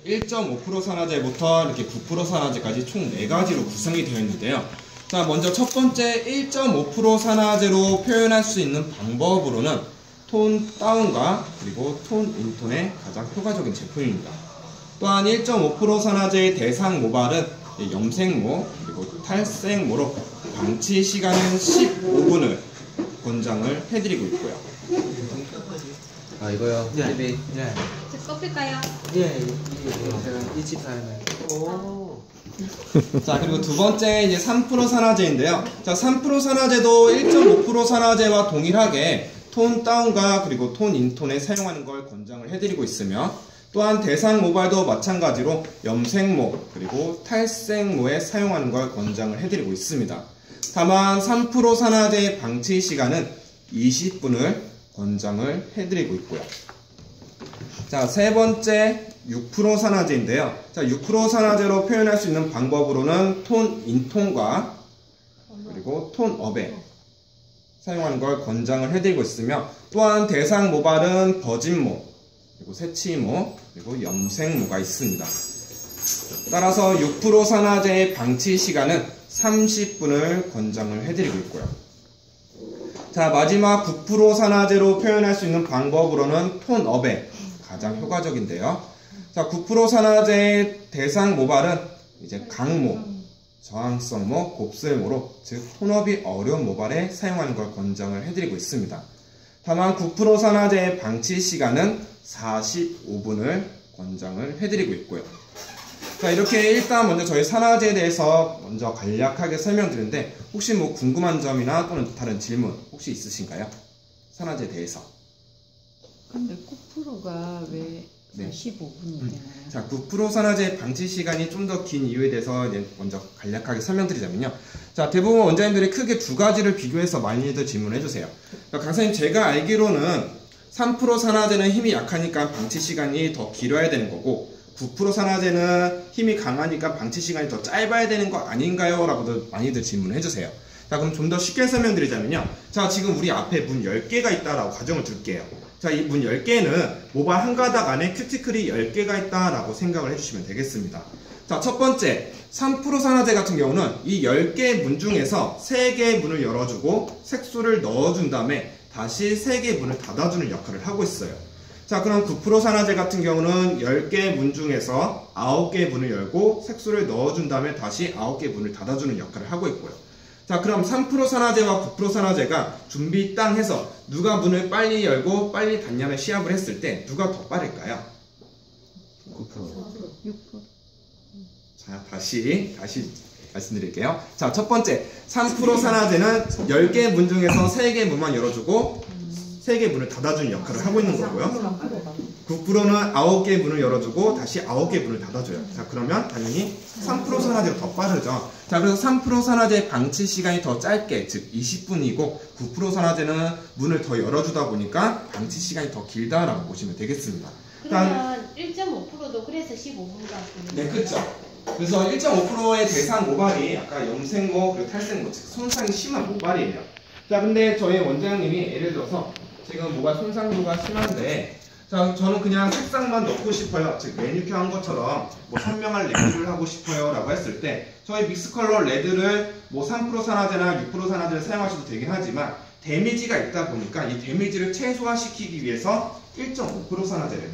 1.5% 산화제부터 이렇게 9% 산화제까지 총 4가지로 구성이 되어 있는데요. 자, 먼저 첫 번째 1.5% 산화제로 표현할 수 있는 방법으로는 톤 다운과 그리고 톤 인톤의 가장 효과적인 제품입니다. 또한 1.5% 산화제의 대상 모발은 염색모 그리고 탈색모로 방치 시간은 15분을 권장을 해드리고 있고요. 아, 이거요? 네. 네. 네. 저 꺾을까요? 예, 제가 이집 사람을. 오. 자, 그리고 두 번째 이제 3% 산화제인데요. 자, 3% 산화제도 1.5% 산화제와 동일하게 톤 다운과 그리고 톤 인톤에 사용하는 걸 권장을 해드리고 있으며, 또한 대상 모발도 마찬가지로 염색모 그리고 탈색모에 사용하는 걸 권장을 해드리고 있습니다. 다만 3% 산화제의 방치 시간은 20분을 권장을 해드리고 있고요. 자, 세 번째 6% 산화제인데요. 자, 6% 산화제로 표현할 수 있는 방법으로는 톤 인톤과 그리고 톤 업에 사용하는 걸 권장을 해드리고 있으며, 또한 대상 모발은 버진모 그리고 새치모 그리고 염색모가 있습니다. 따라서 6% 산화제의 방치 시간은 30분을 권장을 해드리고 있고요. 자, 마지막 9% 산화제로 표현할 수 있는 방법으로는 톤 업에 가장 효과적인데요. 자, 9% 산화제의 대상 모발은 이제 강모, 저항성모, 곱슬모로 즉 톤업이 어려운 모발에 사용하는 걸 권장을 해드리고 있습니다. 다만 9% 산화제의 방치 시간은 45분을 권장을 해드리고 있고요. 자, 이렇게 일단 먼저 저희 산화제에 대해서 먼저 간략하게 설명드렸는데, 혹시 뭐 궁금한 점이나 또는 다른 질문 혹시 있으신가요? 산화제에 대해서. 근데 9%가 왜 네. 15분이 되나요? 자, 9% 산화제 방치 시간이 좀 더 긴 이유에 대해서 먼저 간략하게 설명드리자면요. 자, 대부분 원장님들이 크게 두 가지를 비교해서 많이들 질문해 주세요. 강사님, 제가 알기로는 3% 산화제는 힘이 약하니까 방치 시간이 더 길어야 되는 거고, 9% 산화제는 힘이 강하니까 방치 시간이 더 짧아야 되는 거 아닌가요? 라고도 많이들 질문을 해주세요. 자, 그럼 좀 더 쉽게 설명드리자면요. 자, 지금 우리 앞에 문 10개가 있다라고 가정을 둘게요. 자, 이 문 10개는 모발 한 가닥 안에 큐티클이 10개가 있다라고 생각을 해주시면 되겠습니다. 자, 첫 번째 3% 산화제 같은 경우는 이 10개의 문 중에서 3개의 문을 열어주고 색소를 넣어준 다음에 다시 3개의 문을 닫아주는 역할을 하고 있어요. 자, 그럼 9% 산화제 같은 경우는 10개의 문 중에서 9개의 문을 열고 색소를 넣어준 다음에 다시 9개의 문을 닫아주는 역할을 하고 있고요. 자, 그럼 3% 산화제와 9% 산화제가 준비 땅 해서 누가 문을 빨리 열고 빨리 닫냐면 시합을 했을 때 누가 더 빠를까요? 9%. 6%. 자, 다시 말씀드릴게요. 자, 첫 번째 3% 산화제는 10개의 문 중에서 3개의 문만 열어주고 3개의 문을 닫아주는 역할을 하고 있는 거고요. 9%는 9개의 문을 열어주고 다시 9개의 문을 닫아줘요. 자, 그러면 당연히 3% 산화제가 더 빠르죠. 자, 그래서 3% 산화제의 방치 시간이 더 짧게, 즉 20분이고 9% 산화제는 문을 더 열어주다 보니까 방치 시간이 더 길다라고 보시면 되겠습니다. 그러면 1.5%도 그래서 15분가. 네, 그렇죠. 그래서 1.5%의 대상 모발이 아까 염색모 그리고 탈색모, 즉 손상이 심한 모발이에요. 자, 근데 저희 원장님이 예를 들어서 지금 모발 손상도가 심한데, 자, 저는 그냥 색상만 넣고 싶어요. 즉 매니큐어 한 것처럼 뭐 선명한 레드를 하고 싶어요 라고 했을 때 저희 믹스컬러 레드를 뭐 3% 산화제나 6% 산화제를 사용하셔도 되긴 하지만 데미지가 있다 보니까 이 데미지를 최소화시키기 위해서 1.5% 산화제를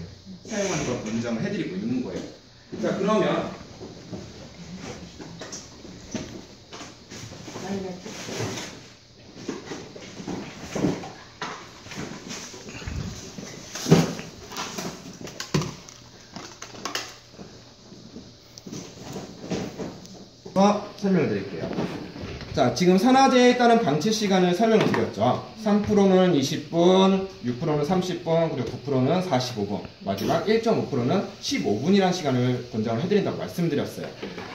사용하는 걸 권장을 해드리고 있는 거예요. 자, 그러면 설명을 드릴게요. 자, 지금 산화제에 따른 방치 시간을 설명을 드렸죠. 3%는 20분, 6%는 30분, 그리고 9%는 45분, 마지막 1.5%는 15분이라는 시간을 권장을 해드린다고 말씀드렸어요.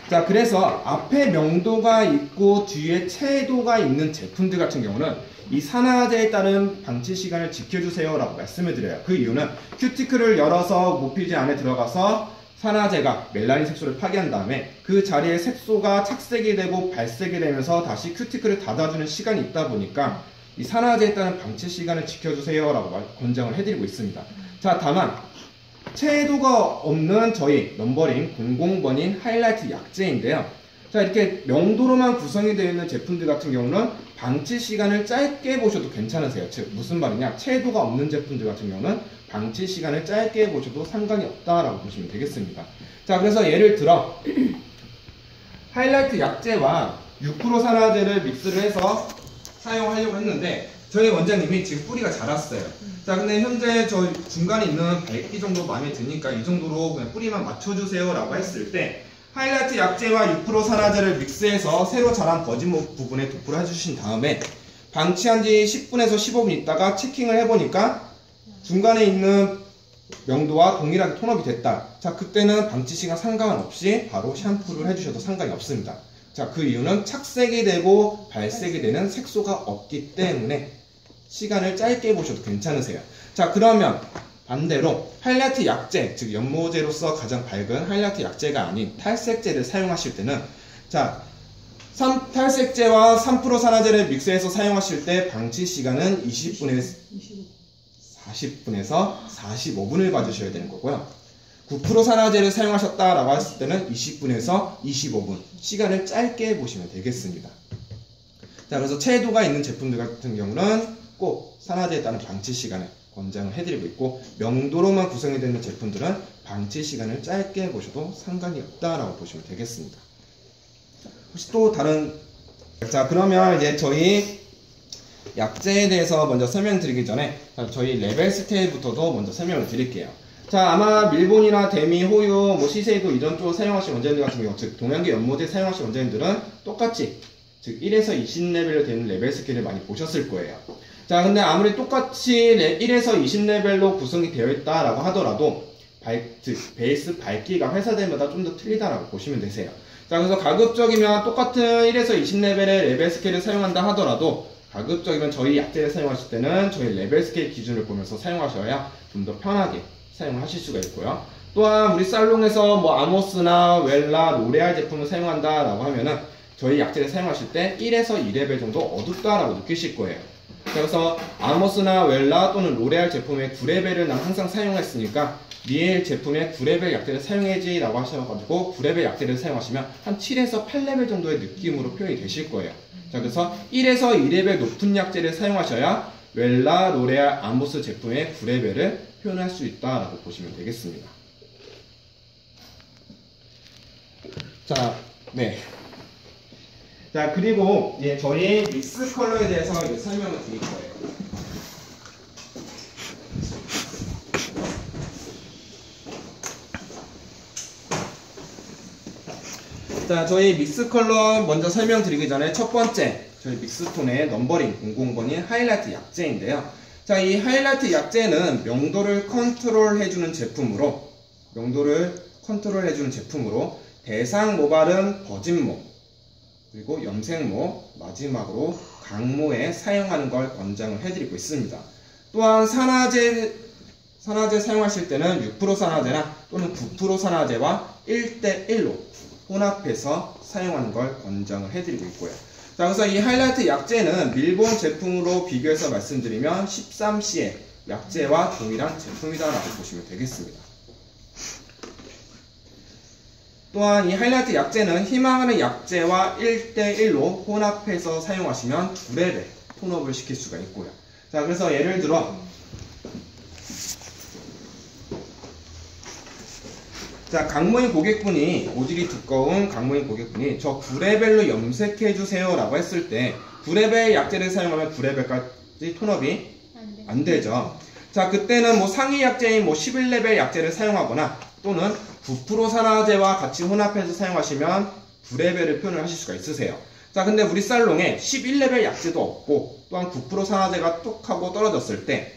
자, 그래서 앞에 명도가 있고 뒤에 채도가 있는 제품들 같은 경우는 이 산화제에 따른 방치 시간을 지켜주세요 라고 말씀을 드려요. 그 이유는 큐티클을 열어서 모피지 안에 들어가서 산화제가 멜라닌 색소를 파괴한 다음에 그 자리에 색소가 착색이 되고 발색이 되면서 다시 큐티클을 닫아주는 시간이 있다 보니까 이 산화제에 따른 방치 시간을 지켜주세요 라고 권장을 해드리고 있습니다. 자, 다만 채도가 없는 저희 넘버링 00번인 하이라이트 약재인데요. 자, 이렇게 명도로만 구성이 되어 있는 제품들 같은 경우는 방치 시간을 짧게 보셔도 괜찮으세요. 즉 무슨 말이냐, 채도가 없는 제품들 같은 경우는 방치 시간을 짧게 보셔도 상관이 없다라고 보시면 되겠습니다. 자, 그래서 예를 들어 하이라이트 약재와 6% 산화제를 믹스를 해서 사용하려고 했는데 저희 원장님이 지금 뿌리가 자랐어요. 자, 근데 현재 저 중간에 있는 밝기 정도 마음에 드니까 이 정도로 그냥 뿌리만 맞춰주세요 라고 했을 때 하이라이트 약재와 6% 산화제를 믹스해서 새로 자란 버진 부분에 도포를 해주신 다음에 방치한 지 10분에서 15분 있다가 체킹을 해보니까 중간에 있는 명도와 동일하게 톤업이 됐다. 자, 그때는 방치 시간 상관없이 바로 샴푸를 해주셔도 상관이 없습니다. 자, 그 이유는 착색이 되고 발색이 되는 색소가 없기 때문에 시간을 짧게 보셔도 괜찮으세요. 자, 그러면 반대로 하이라이트 약재, 즉 연모제로서 가장 밝은 하이라이트 약재가 아닌 탈색제를 사용하실 때는 자, 탈색제와 3% 산화제를 믹스해서 사용하실 때 방치 시간은 40분에서 45분을 봐주셔야 되는 거고요. 9% 산화제를 사용하셨다라고 했을 때는 20분에서 25분 시간을 짧게 보시면 되겠습니다. 자, 그래서 채도가 있는 제품들 같은 경우는 꼭 산화제에 따른 방치 시간을 권장을 해드리고 있고, 명도로만 구성이 되는 제품들은 방치 시간을 짧게 보셔도 상관이 없다라고 보시면 되겠습니다. 혹시 또 다른, 자, 그러면 이제 저희 약재에 대해서 먼저 설명드리기 전에 저희 레벨 스케일부터도 먼저 설명을 드릴게요. 자, 아마 밀본이나 데미, 호유, 뭐 시세이도 이전 쪽 사용하신 원장님들 같은 경우, 즉 동양계 연모제 사용하신 원장님들은 똑같이 즉 1에서 20레벨로 되는 레벨 스케일을 많이 보셨을 거예요. 자, 근데 아무리 똑같이 1에서 20레벨로 구성이 되어 있다라고 하더라도 즉 베이스 밝기가 회사들마다 좀 더 틀리다라고 보시면 되세요. 자, 그래서 가급적이면 똑같은 1에서 20레벨의 레벨 스케일을 사용한다 하더라도 가급적이면 저희 약재를 사용하실 때는 저희 레벨 스케일 기준을 보면서 사용하셔야 좀 더 편하게 사용을 하실 수가 있고요. 또한 우리 살롱에서 뭐 아모스나 웰라, 로레알 제품을 사용한다 라고 하면은 저희 약재를 사용하실 때 1에서 2레벨 정도 어둡다라고 느끼실 거예요. 그래서 아모스나 웰라 또는 로레알 제품의 9레벨을 난 항상 사용했으니까 리엘 제품의 9레벨 약재를 사용해야지 라고 하셔가지고 9레벨 약재를 사용하시면 한 7에서 8레벨 정도의 느낌으로 표현이 되실 거예요. 자, 그래서 1에서 2레벨 높은 약재를 사용하셔야 웰라, 로레알, 아모스 제품의 9레벨을 표현할 수 있다라고 보시면 되겠습니다. 자, 네. 자, 그리고 이제 저희 믹스 컬러에 대해서 이제 설명을 드릴 거예요. 자, 저희 믹스 컬러 먼저 설명드리기 전에 첫 번째 저희 믹스톤의 넘버링 00번인 하이라이트 약재인데요. 자, 이 하이라이트 약재는 명도를 컨트롤해주는 제품으로 대상 모발은 버진모, 그리고 염색모, 마지막으로 강모에 사용하는 걸 권장을 해드리고 있습니다. 또한 산화제 사용하실 때는 6% 산화제나 또는 9% 산화제와 1대1로 혼합해서 사용하는 걸 권장을 해드리고 있고요. 자, 그래서 이 하이라이트 약재는 밀본 제품으로 비교해서 말씀드리면 13C의 약재와 동일한 제품이다라고 보시면 되겠습니다. 또한 이 하이라이트 약재는 희망하는 약재와 1대1로 혼합해서 사용하시면 2레벨 톤업을 시킬 수가 있고요. 자, 그래서 예를 들어 자, 강모인 고객분이 모질이 두꺼운 강모인 고객분이 저 9레벨로 염색해 주세요 라고 했을 때 9레벨 약재를 사용하면 9레벨까지 톤업이 안 되죠. 자, 그때는 뭐 상위 약재인 뭐 11레벨 약재를 사용하거나 또는 9% 산화제와 같이 혼합해서 사용하시면 9레벨을 표현을 하실 수가 있으세요. 자, 근데 우리 살롱에 11레벨 약재도 없고 또한 9% 산화제가 뚝 하고 떨어졌을 때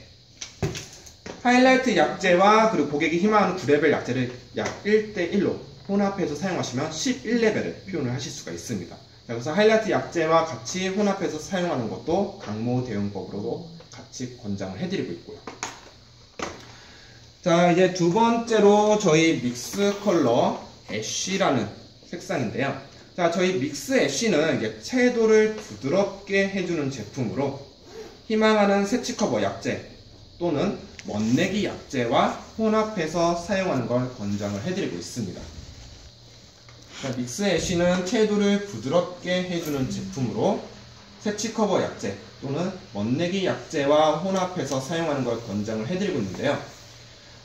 하이라이트 약재와 그리고 고객이 희망하는 9레벨 약재를 약 1대1로 혼합해서 사용하시면 11레벨을 표현을 하실 수가 있습니다. 자, 그래서 하이라이트 약재와 같이 혼합해서 사용하는 것도 강모 대응법으로도 같이 권장을 해드리고 있고요. 자, 이제 두 번째로 저희 믹스 컬러 애쉬라는 색상인데요. 자, 저희 믹스 애쉬는 이제 채도를 부드럽게 해주는 제품으로 희망하는 세치 커버 약재 또는 멋내기 약재와 혼합해서 사용하는 걸 권장을 해드리고 있습니다. 자, 믹스 애쉬는 채도를 부드럽게 해주는 제품으로 세치 커버 약재 또는 멋내기 약재와 혼합해서 사용하는 걸 권장을 해드리고 있는데요.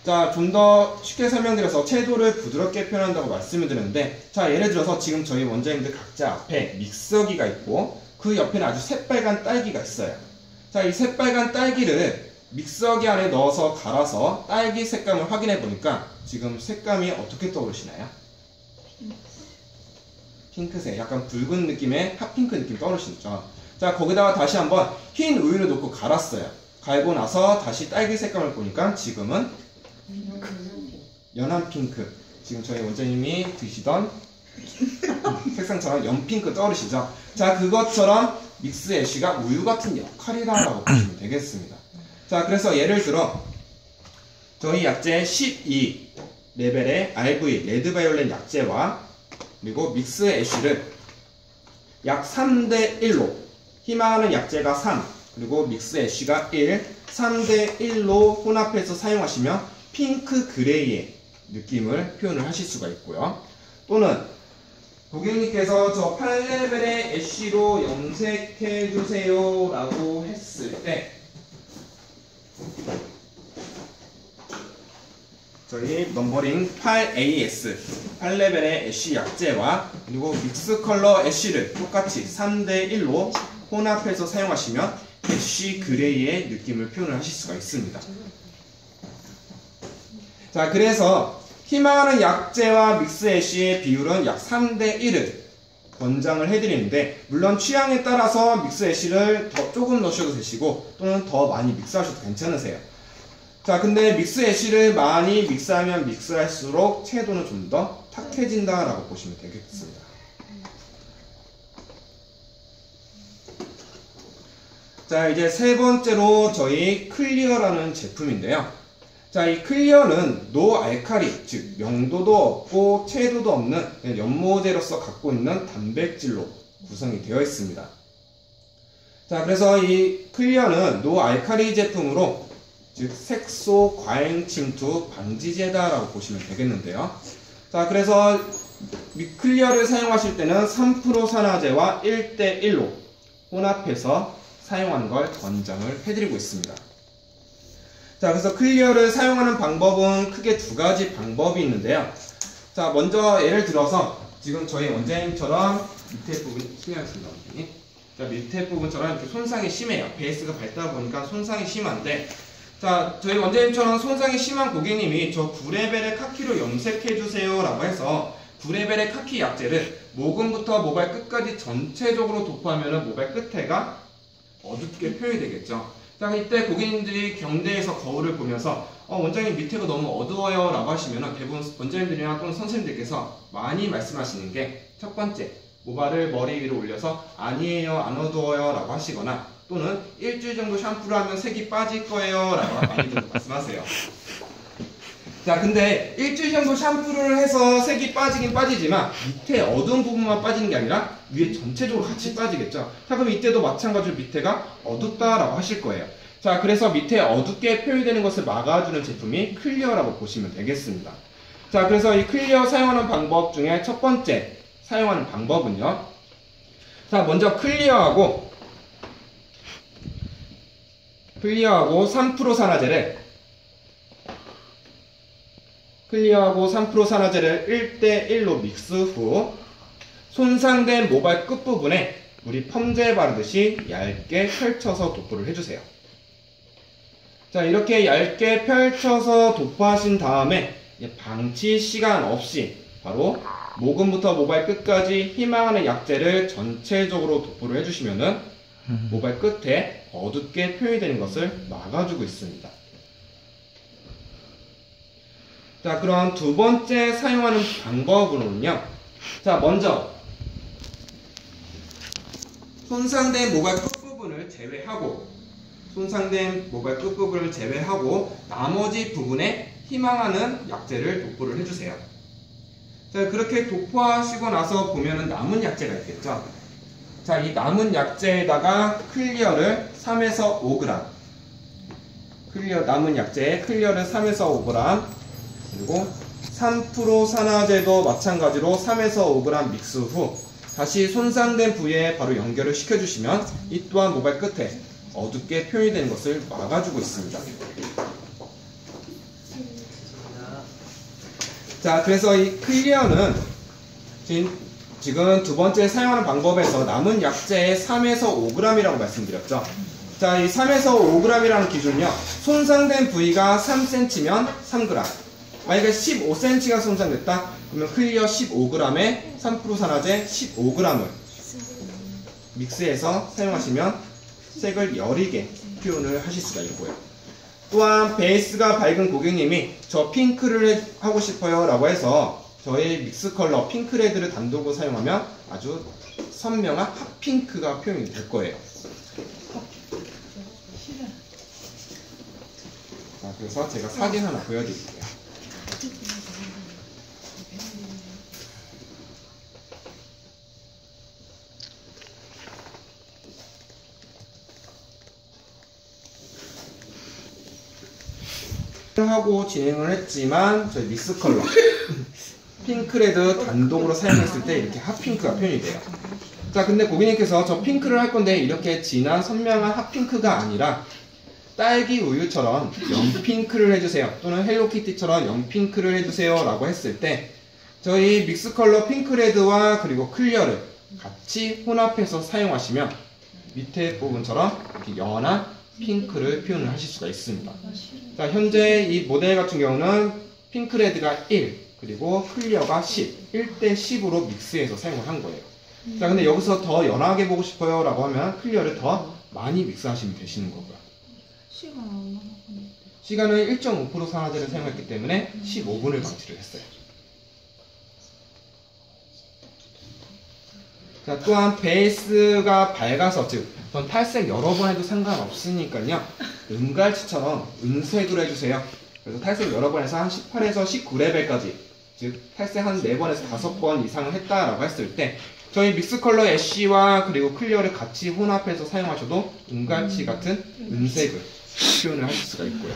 자, 좀 더 쉽게 설명드려서 채도를 부드럽게 표현한다고 말씀을 드렸는데, 자, 예를 들어서 지금 저희 원장님들 각자 앞에 믹서기가 있고 그 옆에는 아주 새빨간 딸기가 있어요. 자, 이 새빨간 딸기를 믹서기 안에 넣어서 갈아서 딸기 색감을 확인해 보니까 지금 색감이 어떻게 떠오르시나요? 핑크색, 약간 붉은 느낌의 핫핑크 느낌 떠오르시죠? 자, 거기다가 다시 한번 흰 우유를 넣고 갈았어요. 갈고 나서 다시 딸기 색감을 보니까 지금은 연한 핑크, 지금 저희 원장님이 드시던 색상처럼 연핑크 떠오르시죠? 자, 그것처럼 믹스 애쉬가 우유 같은 역할이라고 보시면 되겠습니다. 자, 그래서 예를 들어 저희 약재 12 레벨의 RV 레드바이올렛 약재와 그리고 믹스 애쉬를 약 3대1로, 희망하는 약재가 3 그리고 믹스 애쉬가 1, 3대1로 혼합해서 사용하시면 핑크 그레이의 느낌을 표현을 하실 수가 있고요. 또는 고객님께서 저 8레벨의 애쉬로 염색해 주세요 라고 했을 때 저희 넘버링 8AS 8레벨의 애쉬 약재와 그리고 믹스 컬러 애쉬를 똑같이 3대1로 혼합해서 사용하시면 애쉬 그레이의 느낌을 표현을 하실 수가 있습니다. 자, 그래서 희망하는 약재와 믹스 애쉬의 비율은 약 3대1을 권장을 해드리는데, 물론 취향에 따라서 믹스 애쉬를 더 조금 넣으셔도 되시고 또는 더 많이 믹스하셔도 괜찮으세요. 자, 근데 믹스 애쉬를 많이 믹스하면 믹스할수록 채도는 좀 더 탁해진다 라고 보시면 되겠습니다. 자, 이제 세 번째로 저희 클리어라는 제품인데요. 자, 이 클리어는 노알칼리, 즉 명도도 없고 채도도 없는 연모제로서 갖고 있는 단백질로 구성이 되어 있습니다. 자, 그래서 이 클리어는 노알칼리 제품으로, 즉 색소 과잉 침투 방지제다라고 보시면 되겠는데요. 자, 그래서 클리어를 사용하실 때는 3% 산화제와 1대1로 혼합해서 사용하는 걸 권장을 해드리고 있습니다. 자, 그래서 클리어를 사용하는 방법은 크게 두 가지 방법이 있는데요. 자, 먼저 예를 들어서 지금 저희 원장님처럼 밑에 부분이 심하십니다. 자, 밑에 부분처럼 이렇게 손상이 심해요. 베이스가 밝다 보니까 손상이 심한데, 자, 저희 원장님처럼 손상이 심한 고객님이 저 9레벨의 카키로 염색해주세요 라고 해서 9레벨의 카키 약재를 모근부터 모발 끝까지 전체적으로 도포하면 모발 끝에가 어둡게 표현이 되겠죠. 자, 이때 고객님들이 경대에서 거울을 보면서 원장님 밑에가 너무 어두워요 라고 하시면 대부분 원장님들이나 또는 선생님들께서 많이 말씀하시는 게, 첫 번째, 모발을 머리 위로 올려서 아니에요, 안 어두워요 라고 하시거나, 또는 일주일 정도 샴푸를 하면 색이 빠질 거예요 라고 많이들 말씀하세요. 자, 근데 일주일 정도 샴푸를 해서 색이 빠지긴 빠지지만 밑에 어두운 부분만 빠지는 게 아니라 위에 전체적으로 같이 빠지겠죠. 자, 그럼 이때도 마찬가지로 밑에가 어둡다라고 하실 거예요. 자, 그래서 밑에 어둡게 표현되는 것을 막아주는 제품이 클리어라고 보시면 되겠습니다. 자, 그래서 이 클리어 사용하는 방법 중에 첫 번째 사용하는 방법은요. 자, 먼저 클리어하고 3% 산화제를 1대1로 믹스 후 손상된 모발 끝부분에 우리 펌제 바르듯이 얇게 펼쳐서 도포를 해주세요. 자, 이렇게 얇게 펼쳐서 도포하신 다음에 방치 시간 없이 바로 모근부터 모발 끝까지 희망하는 약재를 전체적으로 도포를 해주시면은 모발 끝에 어둡게 표현이 되는 것을 막아주고 있습니다. 자, 그럼 두 번째 사용하는 방법으로는요. 자, 먼저 손상된 모발 끝부분을 제외하고 나머지 부분에 희망하는 약재를 도포를 해주세요. 자, 그렇게 도포하시고 나서 보면은 남은 약재가 있겠죠. 자, 이 남은 약재에다가 클리어를 3에서 5g 클리어, 남은 약재의 클리어는 3에서 5g, 그리고 3% 산화제도 마찬가지로 3에서 5g 믹스 후 다시 손상된 부위에 바로 연결을 시켜주시면 이 또한 모발 끝에 어둡게 표현이 되는 것을 막아주고 있습니다. 자, 그래서 이 클리어는 지금 두 번째 사용하는 방법에서 남은 약재의 3에서 5g이라고 말씀드렸죠. 자, 이 3에서 5g이라는 기준은요, 손상된 부위가 3cm면 3g. 만약에 15cm가 손상됐다? 그러면 클리어 15g에 3% 산화제 15g을 믹스해서 사용하시면 색을 여리게 표현을 하실 수가 있고요. 또한 베이스가 밝은 고객님이 저 핑크를 하고 싶어요 라고 해서 저희 믹스 컬러 핑크레드를 단독으로 사용하면 아주 선명한 핫핑크가 표현이 될 거예요. 자, 그래서 제가 사진 하나 보여드릴게요. 하고 진행을 했지만 저희 믹스 컬러 핑크레드 단독으로 사용했을 때 이렇게 핫핑크가 표현이 돼요. 자, 근데 고객님께서 저 핑크를 할 건데 이렇게 진한 선명한 핫핑크가 아니라 딸기 우유처럼 연핑크를 해주세요, 또는 헬로키티처럼 연핑크를 해주세요 라고 했을 때 저희 믹스 컬러 핑크레드와 그리고 클리어를 같이 혼합해서 사용하시면 밑에 부분처럼 이렇게 연한 핑크를 표현을 하실 수가 있습니다. 자, 현재 이 모델 같은 경우는 핑크레드가 1, 그리고 클리어가 10, 1대 10으로 믹스해서 사용을 한 거예요. 자, 근데 여기서 더 연하게 보고 싶어요 라고 하면 클리어를 더 많이 믹스하시면 되시는 거고요. 시간은 1.5% 산화제를 사용했기 때문에 15분을 방치를 했어요. 자, 또한 베이스가 밝아서, 즉 전 탈색 여러 번 해도 상관없으니까요, 은갈치처럼 은색으로 해주세요. 그래서 탈색 여러 번 해서 한 18에서 19레벨까지, 즉 탈색 한 4번에서 5번 이상을 했다라고 했을 때 저희 믹스 컬러 애쉬와 그리고 클리어를 같이 혼합해서 사용하셔도 은갈치 같은 은색을 표현을 하실 수가 있고요.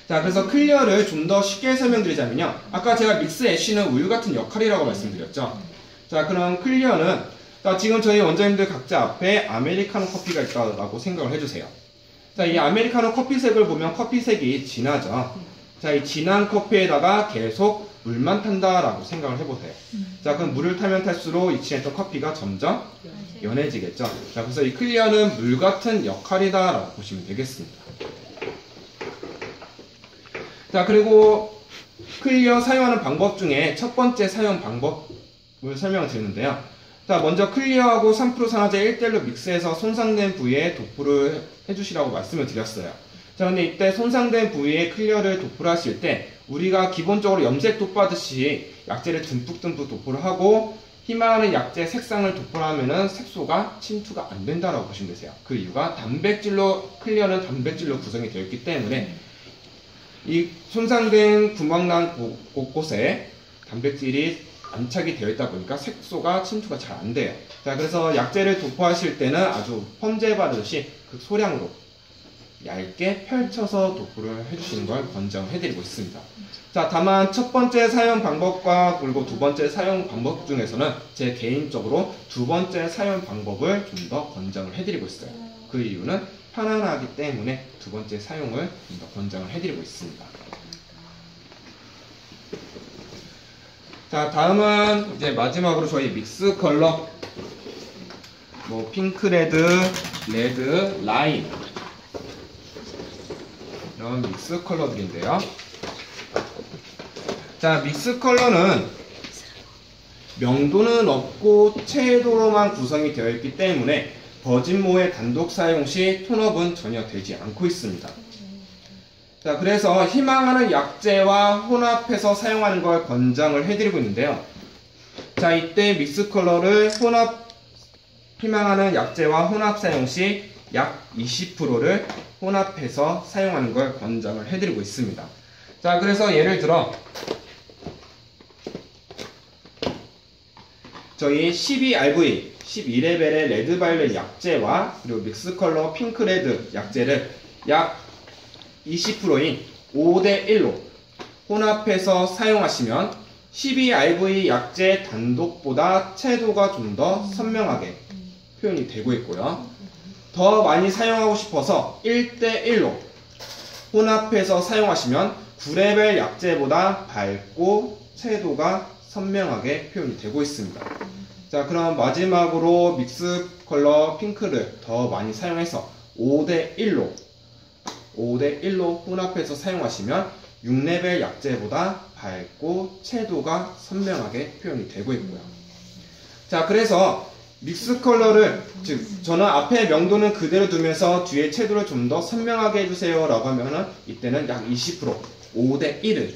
자, 그래서 클리어를 좀 더 쉽게 설명드리자면요, 아까 제가 믹스 애쉬는 우유 같은 역할이라고 말씀드렸죠. 자, 그럼 클리어는, 자, 지금 저희 원장님들 각자 앞에 아메리카노 커피가 있다고 생각을 해주세요. 자, 이 아메리카노 커피색을 보면 커피색이 진하죠. 자, 이 진한 커피에다가 계속 물만 탄다라고 생각을 해보세요. 자, 그럼 물을 타면 탈수록 이 진했던 커피가 점점 연해지겠죠. 자, 그래서 이 클리어는 물 같은 역할이다라고 보시면 되겠습니다. 자, 그리고 클리어 사용하는 방법 중에 첫 번째 사용 방법을 설명을 드리는데요. 자, 먼저 클리어하고 3% 산화제 1대1로 믹스해서 손상된 부위에 도포를 해주시라고 말씀을 드렸어요. 자, 근데 이때 손상된 부위에 클리어를 도포를 하실 때 우리가 기본적으로 염색 도포하듯이 약재를 듬뿍듬뿍 도포를 하고 희망하는 약재 색상을 도포를 하면은 색소가 침투가 안 된다라고 보시면 되세요. 그 이유가 클리어는 단백질로 구성이 되어 있기 때문에 이 손상된 구멍난 곳곳에 단백질이 안착이 되어 있다 보니까 색소가 침투가 잘 안 돼요. 자, 그래서 약재를 도포하실 때는 아주 펌제 바르듯이 그 소량으로 얇게 펼쳐서 도포를 해주시는 걸 권장해드리고 있습니다. 자, 다만 첫 번째 사용 방법과 그리고 두 번째 사용 방법 중에서는 제 개인적으로 두 번째 사용 방법을 좀 더 권장을 해드리고 있어요. 그 이유는 편안하기 때문에 두 번째 사용을 좀 더 권장을 해드리고 있습니다. 자, 다음은 이제 마지막으로 저희 믹스 컬러 핑크레드, 레드, 라임 이런 믹스 컬러들인데요. 자, 믹스 컬러는 명도는 없고 채도로만 구성이 되어 있기 때문에 버진모의 단독 사용 시 톤업은 전혀 되지 않고 있습니다. 자, 그래서 희망하는 약재와 혼합해서 사용하는 걸 권장을 해드리고 있는데요. 자, 이때 믹스 컬러를 희망하는 약재와 혼합 사용 시 약 20%를 혼합해서 사용하는 걸 권장을 해드리고 있습니다. 자, 그래서 예를 들어 저희 12RV, 12레벨의 레드바이올렛 약재와 그리고 믹스컬러 핑크레드 약재를 약 20%인 5대1로 혼합해서 사용하시면 12RV 약재 단독보다 채도가 좀 더 선명하게 표현이 되고 있고요. 더 많이 사용하고 싶어서 1대1로 혼합해서 사용하시면 9레벨 약재보다 밝고 채도가 선명하게 표현이 되고 있습니다. 자, 그럼 마지막으로 믹스 컬러 핑크를 더 많이 사용해서 5대1로 혼합해서 사용하시면 6레벨 약재보다 밝고 채도가 선명하게 표현이 되고 있고요. 자, 그래서 믹스 컬러를, 즉 저는 앞에 명도는 그대로 두면서 뒤에 채도를 좀 더 선명하게 해주세요 라고 하면은 이때는 약 20% 5대1을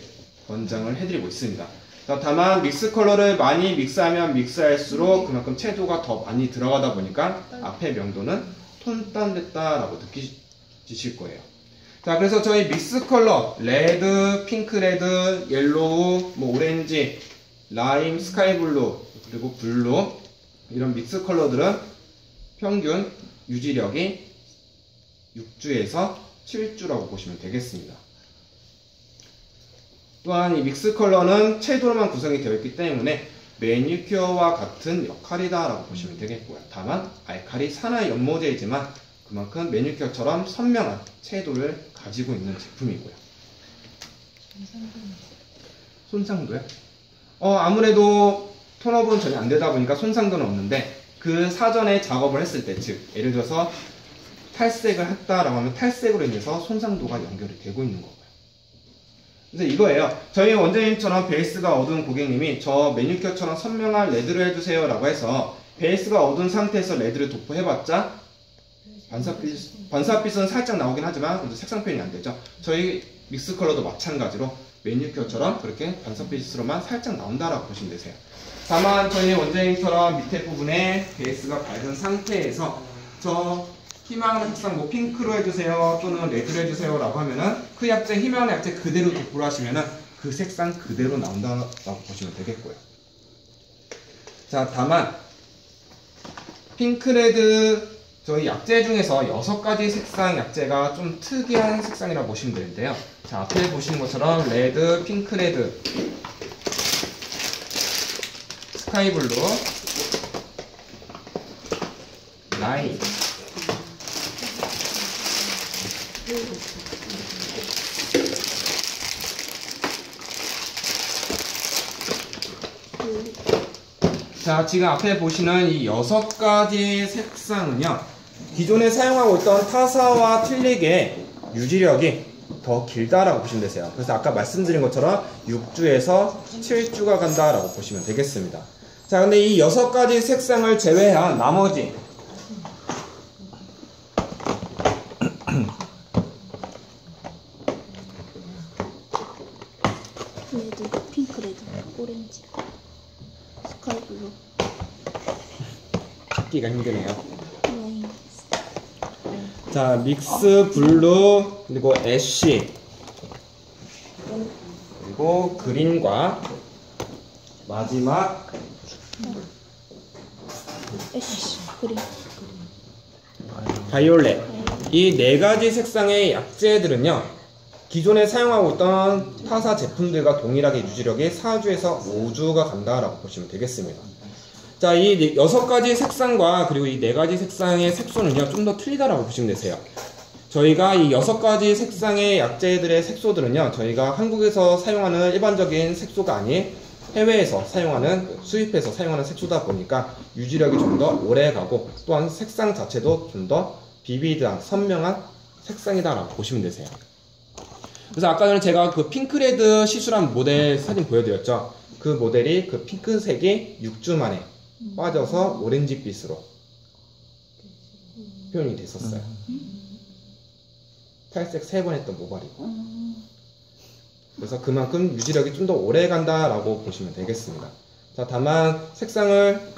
권장을 해드리고 있습니다. 자, 다만 믹스 컬러를 많이 믹스하면 믹스할수록 그만큼 채도가 더 많이 들어가다 보니까 앞에 명도는 톤 다운됐다 라고 느끼실 거예요. 자, 그래서 저희 믹스 컬러 레드, 핑크 레드, 옐로우, 오렌지, 라임, 스카이 블루, 그리고 블루 이런 믹스 컬러들은 평균 유지력이 6주에서 7주라고 보시면 되겠습니다. 또한 이 믹스 컬러는 채도로만 구성이 되어 있기 때문에 매니큐어와 같은 역할이다 라고 보시면 되겠고요. 다만 알칼리 산화 연모제이지만 그만큼 매니큐어처럼 선명한 채도를 가지고 있는 제품이고요. 손상도요? 아무래도 톤업은 전혀 안 되다 보니까 손상도는 없는데 그 사전에 작업을 했을 때, 즉 예를 들어서 탈색을 했다라고 하면 탈색으로 인해서 손상도가 연결이 되고 있는 거고요. 그래서 이거예요. 저희 원장님처럼 베이스가 어두운 고객님이 저 매니큐어처럼 선명한 레드를 해주세요 라고 해서 베이스가 어두운 상태에서 레드를 도포해봤자 반사빛은 살짝 나오긴 하지만 색상 표현이 안 되죠. 저희 믹스 컬러도 마찬가지로 매니큐어처럼 그렇게 반사빛으로만 살짝 나온다라고 보시면 되세요. 다만 저희 원장님처럼 밑에 부분에 베이스가 밝은 상태에서 저 희망하는 색상 핑크로 해주세요 또는 레드로 해주세요 라고 하면은 그 약재 희망하는 약재 그대로 도포를 하시면은 그 색상 그대로 나온다라고 보시면 되겠고요. 자, 다만 핑크 레드 저희 약재 중에서 6가지 색상 약재가 좀 특이한 색상이라고 보시면 되는데요. 자, 앞에 보시는 것처럼 레드, 핑크 레드, 스카이 블루, 라임, 자, 지금 앞에 보시는 이 6가지 색상은요, 기존에 사용하고 있던 타사와 틀리게 유지력이 더 길다라고 보시면 되세요. 그래서 아까 말씀드린 것처럼 6주에서 7주가 간다라고 보시면 되겠습니다. 자, 근데 이 6가지 색상을 제외한 나머지 레드, 핑크 레드, 오렌지, 스카이 블루, 찾기가 힘드네요. 라임. 자, 믹스 블루, 그리고 애쉬, 그리고 그린과 마지막 애쉬, 그린. 바이올렛. 이 4가지 색상의 약재들은요, 기존에 사용하고 있던 타사 제품들과 동일하게 유지력이 4주에서 5주가 간다라고 보시면 되겠습니다. 자, 이 6가지 색상과 그리고 이 4가지 색상의 색소는요, 좀 더 틀리다라고 보시면 되세요. 저희가 이 6가지 색상의 약재들의 색소들은요, 저희가 한국에서 사용하는 일반적인 색소가 아닌 해외에서 사용하는, 수입해서 사용하는 색소다 보니까 유지력이 좀 더 오래 가고 또한 색상 자체도 좀 더 비비드한 선명한 색상이다라고 보시면 되세요. 그래서 아까 전에 제가 그 핑크레드 시술한 모델 사진 보여드렸죠. 그 모델이 그 핑크색이 6주 만에 빠져서 오렌지빛으로 표현이 됐었어요. 탈색 3번 했던 모발이고. 그래서 그만큼 유지력이 좀 더 오래 간다라고 보시면 되겠습니다. 자, 다만 색상을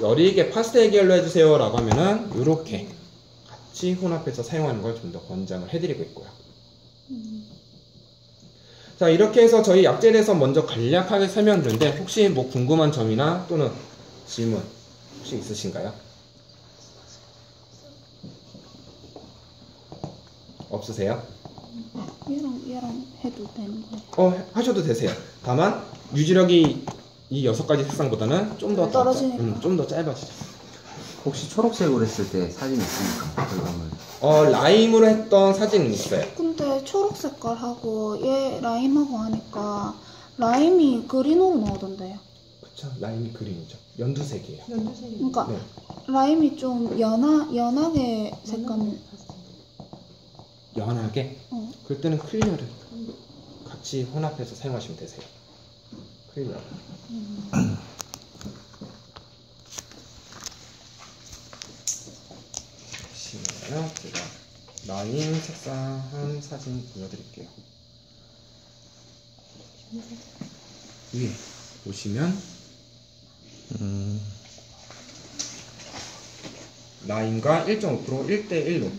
여리게 파스텔 계열로 해주세요 라고 하면은 이렇게 같이 혼합해서 사용하는 걸 좀 더 권장을 해드리고 있고요. 자, 이렇게 해서 저희 약재에 대해서 먼저 간략하게 설명드렸는데 혹시 뭐 궁금한 점이나 또는 질문 혹시 있으신가요? 없으세요? 얘랑 해도 되는 거예요? 하셔도 되세요. 다만 유지력이 이 6가지 색상보다는 좀 더 떨어지니까. 좀 더 짧아지죠. 혹시 초록색으로 했을 때 사진 있습니까? 결과물. 라임으로 했던 사진은 있어요. 근데 초록 색깔하고 얘 라임하고 하니까 라임이 그린으로 나오던데요. 그쵸, 라임이 그린이죠. 연두색이에요. 그러니까 네. 라임이 좀 연하게 색감이. 연하게? 그럴 때는 클리어를 같이 혼합해서 사용하시면 되세요. 클리어. 보시면 제가 라임 색상한 사진 보여드릴게요. 위에 보시면 라임과 1.5% 1대1로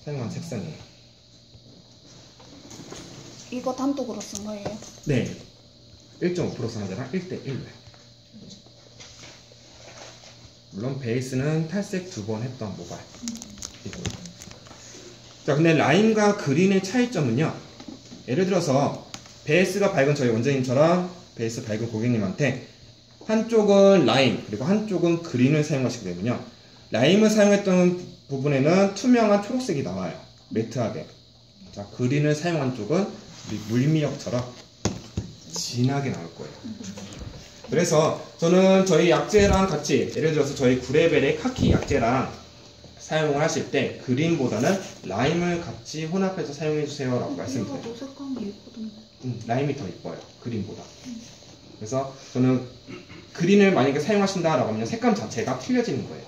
사용한 색상이에요. 이거 단독으로 쓴 거예요? 네. 1.5% 산화제랑 1대1로요. 물론 베이스는 탈색 2번 했던 모발이고요. 자, 근데 라임과 그린의 차이점은요. 예를 들어서 베이스가 밝은 저희 원장님처럼 베이스 밝은 고객님한테 한쪽은 라임 그리고 한쪽은 그린을 사용하시게 되면요. 라임을 사용했던 부분에는 투명한 초록색이 나와요. 매트하게. 자, 그린을 사용한 쪽은 우리 물미역처럼 진하게 나올 거예요. 그래서 저는 저희 약재랑 같이 예를 들어서 저희 9레벨의 카키 약재랑 사용을 하실 때 그린보다는 라임을 같이 혼합해서 사용해 주세요 라고 말씀드려요. 이거 색감이 예쁘던데. 라임이 더 이뻐요. 그린보다. 그래서 저는 그린을 만약에 사용하신다 라고 하면 색감 자체가 틀려지는 거예요.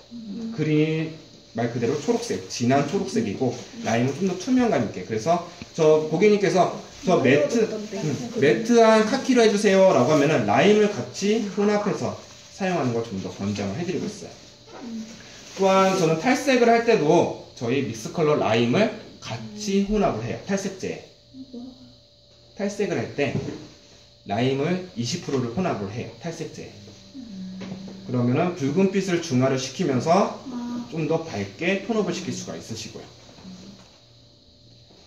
그린이 말 그대로 초록색, 진한 초록색이고 라임은 좀 더 투명감 있게. 그래서 저 고객님께서 저 매트한 카키로 해주세요 라고 하면은 라임을 같이 혼합해서 사용하는 걸 좀 더 권장을 해드리고 있어요. 또한 저는 탈색을 할 때도 저희 믹스 컬러 라임을 같이 혼합을 해요. 탈색제에. 탈색을 할 때 라임을 20%를 혼합을 해요. 탈색제에. 그러면은 붉은빛을 중화를 시키면서 좀 더 밝게 톤업을 시킬 수가 있으시고요.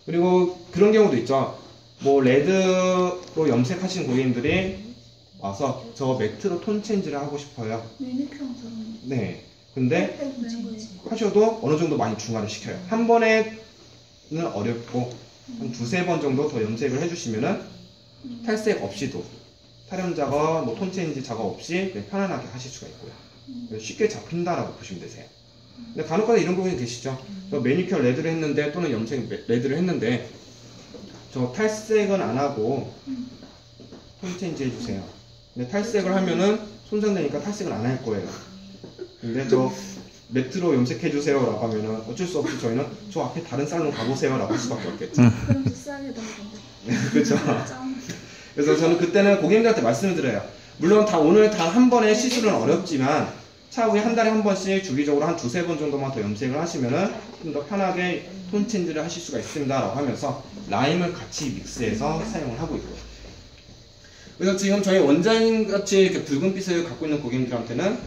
그리고 그런 경우도 있죠. 뭐 레드로 염색하신 고객님들이 와서 저 매트로 톤 체인지를 하고 싶어요. 매니큐어 한 사람. 네. 근데 하셔도 어느 정도 많이 중화를 시켜요. 한 번에는 어렵고 한 2-3번 정도 더 염색을 해주시면은 탈색 없이도 탈염 작업, 뭐 톤 체인지 작업 없이 편안하게 하실 수가 있고요. 쉽게 잡힌다라고 보시면 되세요. 근데 간혹가다 이런 고객님 계시죠. 저 매니큐어 레드를 했는데 또는 염색 레드를 했는데 저 탈색은 안 하고 톤 체인지 해주세요. 근데 탈색을 하면은 손상되니까 탈색을 안 할 거예요. 근데 저 매트로 염색해주세요 라고 하면은 어쩔 수 없이 저희는 저 앞에 다른 살롱 가보세요 라고 할 수밖에 없겠죠. 그럼 비싸게 되는데. 그렇죠. 그래서 저는 그때는 고객님들한테 말씀을 드려요. 물론 오늘 다 한 번에 시술은 어렵지만 차후에 한 달에 한 번씩 주기적으로 한 2-3번 정도만 더 염색을 하시면은 좀 더 편하게 톤 체인지를 하실 수가 있습니다 라고 하면서 라임을 같이 믹스해서 사용을 하고 있고요. 그래서 지금 저희 원장님 같이 이렇게 붉은빛을 갖고 있는 고객님들한테는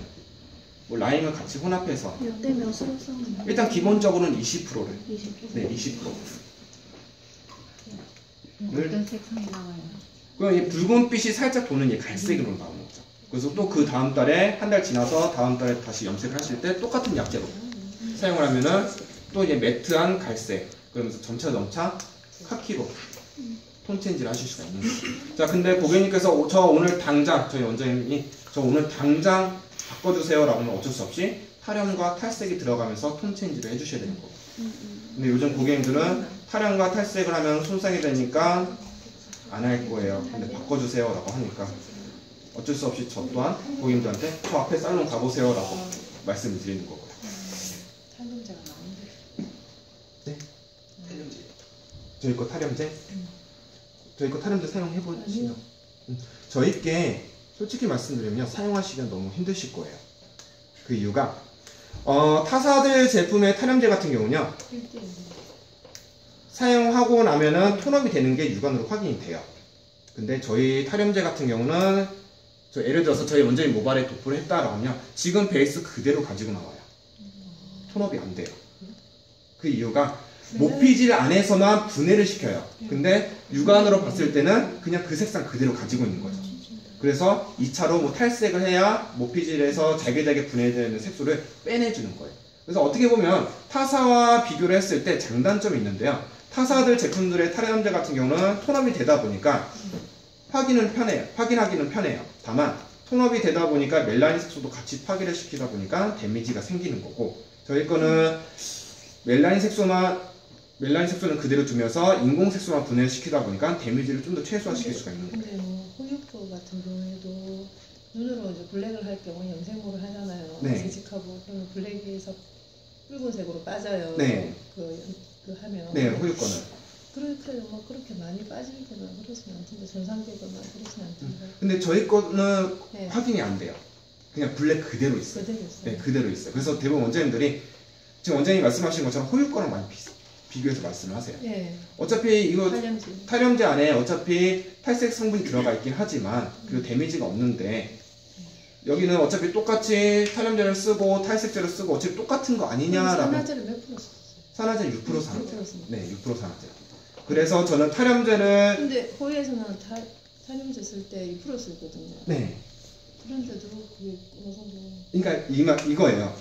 뭐 라임을 같이 혼합해서 몇대 몇으로 쓰는 일단 기본적으로는 20%를 20%. 네, 20%. 어떤 색상이 나와요? 그럼 이 붉은빛이 살짝 도는 이 갈색으로 나오는 거죠. 그래서 또 그 다음 달에 한 달 지나서 다음 달에 다시 염색을 하실 때 똑같은 약재로 사용을 하면은 또 이제 매트한 갈색 그러면서 점차 카키로 톤 체인지를 하실 수가 있는 거죠. 자, 근데 고객님께서 저 오늘 당장 저희 원장님이 저 오늘 당장 바꿔주세요 라고 하면 어쩔 수 없이 탈염과 탈색이 들어가면서 톤 체인지를 해주셔야 되는 거고. 근데 요즘 고객님들은 탈염과 탈색을 하면 손상이 되니까 안 할 거예요. 근데 바꿔주세요 라고 하니까 어쩔 수 없이 저 또한 고객님들한테 저 앞에 살롱 가보세요 라고 말씀을 드리는 거고요. 탈염제가 나오는데. 네? 탈염제. 저희 거 탈염제? 저희 거 탈염제 사용해보시죠. 저희께 솔직히 말씀드리면 사용하시기가 너무 힘드실 거예요. 그 이유가 타사들 제품의 탈염제 같은 경우는요 사용하고 나면은 톤업이 되는 게 육안으로 확인이 돼요. 근데 저희 탈염제 같은 경우는 예를 들어서 저희 원장님 모발에 도포를 했다라고 하면 지금 베이스 그대로 가지고 나와요. 톤업이 안 돼요. 그 이유가 모피질 안에서만 분해를 시켜요. 근데 육안으로 봤을 때는 그냥 그 색상 그대로 가지고 있는 거죠. 그래서 2차로 뭐 탈색을 해야 모피질에서 잘게 분해되는 색소를 빼내주는 거예요. 그래서 어떻게 보면 타사와 비교를 했을 때 장단점이 있는데요. 타사들 제품들의 탈염제 같은 경우는 톤업이 되다 보니까 확인하기는 편해요. 다만 톤업이 되다 보니까 멜라닌 색소도 같이 파괴를 시키다 보니까 데미지가 생기는 거고, 저희 거는 멜라닌 색소는 그대로 두면서 인공 색소만 분해를 시키다 보니까 데미지를 좀 더 최소화시킬 수가 있는 거예요. 근데 뭐 호유포 같은 경우에도 눈으로 이제 블랙을 할 경우 염색물을 하잖아요. 네. 재직하고 그러면 블랙에서 붉은색으로 빠져요. 네. 그 하면. 네, 호유권은. 그렇게 뭐 그렇게 많이 빠지거나 그러진 않던데, 손상되거나 그러진 않던데. 근데 저희 거는 네. 확인이 안 돼요. 그냥 블랙 그대로 있어요. 그대로 있어요. 네, 그대로 있어요. 그래서 대부분 원장님들이 지금 원장님이 말씀하신 것처럼 호유 거랑 많이 비교해서 말씀을 하세요. 네. 어차피 이거 탈염제. 탈염제 안에 어차피 탈색 성분이 들어가 있긴 하지만 그리고 데미지가 없는데, 여기는 어차피 똑같이 탈염제를 쓰고 탈색제를 쓰고 어차피 똑같은 거 아니냐라고. 산화제를 몇 프로 썼어요? 산화제 6% 산화제. 6% 썼어요. 네, 6% 산화제. 그래서 저는 탈염제를 근데 호유에서는 탈염제 쓸 때 2% 쓰거든요. 네. 그런데도 그게 어느 정도. 그러니까 이거예요.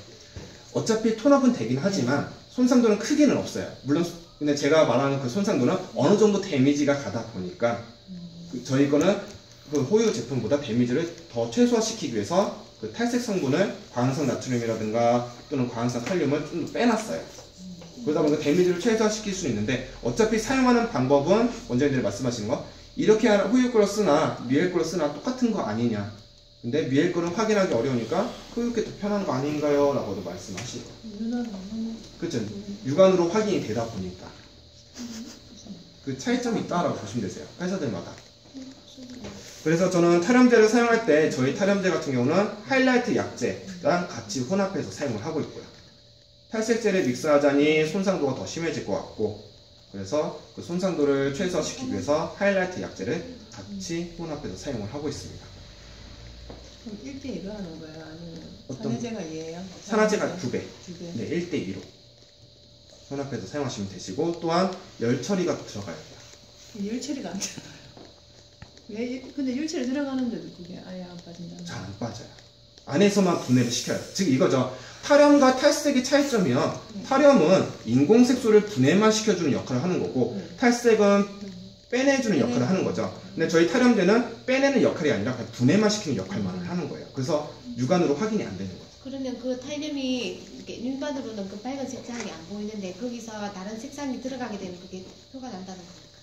어차피 톤업은 되긴 하지만 손상도는 크게는 없어요. 물론 근데 제가 말하는 그 손상도는 어느 정도 데미지가 가다 보니까 저희 거는 그 호유 제품보다 데미지를 더 최소화시키기 위해서 그 탈색 성분을 광합성 나트륨이라든가 또는 광합성 칼륨을 좀 더 빼놨어요. 그러다 보니까 데미지를 최소화시킬 수 있는데, 어차피 사용하는 방법은 원장님들이 말씀하시는 거 이렇게 호유 거로 쓰나 미엘 거로 쓰나 똑같은 거 아니냐. 근데 미엘 거는 확인하기 어려우니까 호유 게 더 편한 거 아닌가요? 라고도 말씀하시고. 그렇죠. 육안으로 확인이 되다 보니까 그 차이점이 있다라고 보시면 되세요. 회사들마다. 그래서 저는 탈염제를 사용할 때 저희 탈염제 같은 경우는 하이라이트 약제랑 같이 혼합해서 사용을 하고 있고요. 탈색제를 믹스하자니 손상도가 더 심해질 것 같고, 그래서 그 손상도를 최소화시키기 위해서 하이라이트 약제를 같이 혼합해서 사용을 하고 있습니다. 그럼 1대1로 하는 거예요? 아니면 어떤 산화제가 2예요? 산화제가 2배. 2배. 네, 1대2로 혼합해서 사용하시면 되시고, 또한 열 처리가 들어가야 돼요. 열 처리가 안 되나요? 왜? 근데 열 처리 들어가는데도 그게 아예 안 빠진다는 잘 안 빠져요. 안에서만 분해를 시켜요. 즉 이거죠. 탈염과 탈색의 차이점이요. 탈염은 인공 색소를 분해만 시켜주는 역할을 하는 거고, 탈색은 빼내주는 역할을 하는 거죠. 근데 저희 탈염제는 빼내는 역할이 아니라 그냥 분해만 시키는 역할만 하는 거예요. 그래서 육안으로 확인이 안 되는 거죠. 그러면 그 탈염이 이렇게 일반으로는 그 빨간 색상이 안 보이는데 거기서 다른 색상이 들어가게 되면 그게 표가 난다는 겁니까?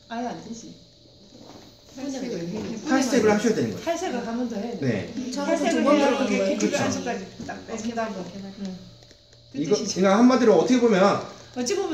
아예 안 되지. 탈색을 하셔야 되는 거죠. 탈색을 한 번 더 해야 돼. 네. 탈색을 번 해야 들어가는 그게 거예요. 기초 그쵸. 안수까지 딱 뺏긴다고. 이거 그냥 한마디로 어떻게 보면 어찌 보면